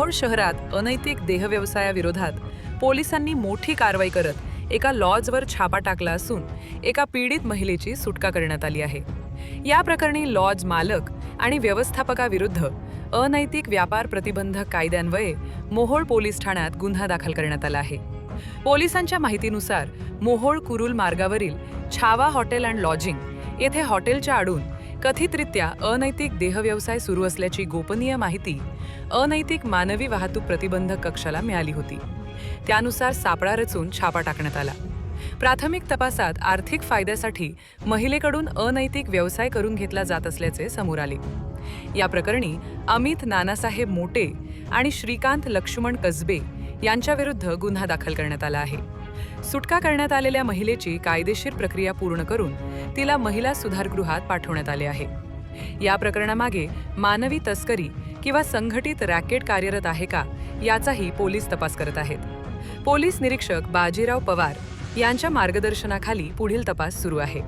मोहोळ शहरात अनैतिक देहव्यवसायाविरोधात पोलिसांनी मोठी कारवाई करत एका लॉजवर छापा टाकला असून एका पीडित महिलेची सुटका करण्यात आली आहे। या प्रकरणी लॉज मालक आणि व्यवस्थापकाविरुद्ध अनैतिक व्यापार प्रतिबंधक कायद्यान्वये मोहोळ पोलीस ठाण्यात गुन्हा दाखल करण्यात आला आहे। पोलिसांच्या माहितीनुसार मोहोळ कुरुल मार्गावरील छावा हॉटेल अँड लॉजिंग येथे हॉटेलच्या आडून कथितरित्या अनैतिक देहव्यवसाय सुरू असल्याची गोपनीय माहिती अनैतिक मानवी वाहतूक प्रतिबंधक कक्षाला मिळाली होती। त्यानुसार सापळा रचून छापा टाकण्यात आला। प्राथमिक तपासात आर्थिक फायद्यासाठी महिलेकडून अनैतिक व्यवसाय करून घेतला जात असल्याचे समोर आले। या प्रकरणी अमित नानासाहेब मोटे आणि श्रीकांत लक्ष्मण कसबे यांच्याविरुद्ध गुन्हा दाखल करण्यात आला आहे। सुटका करण्यात आलेल्या महिलेची कायदेशीर प्रक्रिया पूर्ण करून तिला महिला सुधारगृहात पाठवण्यात आले आहे। या प्रकरणामागे मानवी तस्करी किंवा संघटित रॅकेट कार्यरत आहे का याचाही पोलीस तपास करत आहेत। पोलीस निरीक्षक बाजीराव पवार यांच्या मार्गदर्शनाखाली पुढील तपास सुरू आहे।